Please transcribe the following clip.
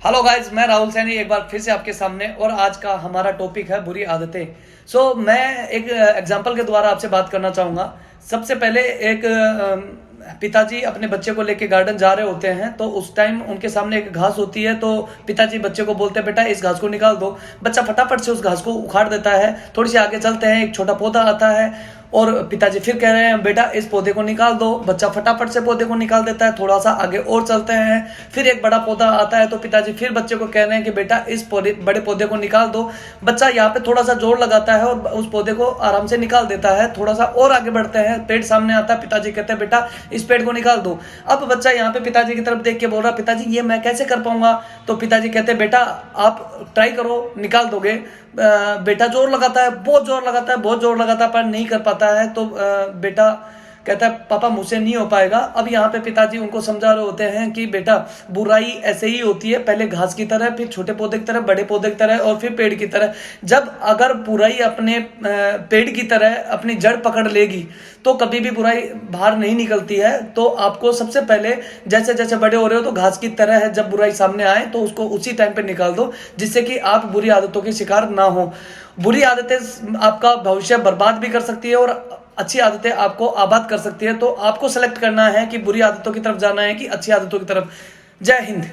Hello guys, मैं राहुल सैनी एक बार फिर से आपके सामने। और आज का हमारा टॉपिक है बुरी आदतें। मैं एक एग्जांपल के द्वारा आपसे बात करना चाहूँगा। सबसे पहले एक पिताजी अपने बच्चे को लेके गार्डन जा रहे होते हैं, तो उस टाइम उनके सामने एक घास होती है। तो पिताजी बच्चे को बोलते हैं, बेटा इस घास को निकाल दो। बच्चा फटाफट से उस घास को उखाड़ देता है। थोड़ी सी आगे चलते हैं, एक छोटा पौधा आता है और पिताजी फिर कह रहे हैं, बेटा इस पौधे को निकाल दो। बच्चा फटाफट से पौधे को निकाल देता है। थोड़ा सा आगे और चलते हैं, फिर एक बड़ा पौधा आता है। तो पिताजी फिर बच्चे को कह रहे हैं कि बेटा इस बड़े पौधे को निकाल दो। बच्चा यहाँ पे थोड़ा सा जोर लगाता है और उस पौधे को आराम से निकाल देता है। थोड़ा सा और आगे बढ़ते हैं, पेड़ सामने आता है। पिताजी कहते हैं, बेटा इस पेड़ को निकाल दो। अब बच्चा यहाँ पे पिताजी की तरफ देख के बोल रहा है, पिताजी ये मैं कैसे कर पाऊंगा। तो पिताजी कहते हैं, बेटा आप ट्राई करो, निकाल दोगे। बेटा जोर लगाता है, बहुत जोर लगाता है, बहुत जोर लगाता है, पर नहीं कर पाता है। तो बेटा कहता है, पापा मुझसे नहीं हो पाएगा। अब यहाँ पे पिताजी उनको समझा रहे होते हैं कि बेटा बुराई ऐसे ही होती है, पहले घास की तरह, फिर छोटे पौधे की तरह, बड़े पौधे की तरह और फिर पेड़ की तरह। जब अगर बुराई अपने पेड़ की तरह अपनी जड़ पकड़ लेगी तो कभी भी बुराई बाहर नहीं निकलती है। तो आपको सबसे पहले जैसे जैसे बड़े हो रहे हो तो घास की तरह है, जब बुराई सामने आए तो उसको उसी टाइम पे निकाल दो, जिससे कि आप बुरी आदतों के शिकार ना हो। बुरी आदतें आपका भविष्य बर्बाद भी कर सकती है और अच्छी आदतें आपको आबाद कर सकती है। तो आपको सेलेक्ट करना है कि बुरी आदतों की तरफ जाना है कि अच्छी आदतों की तरफ। जय हिंद।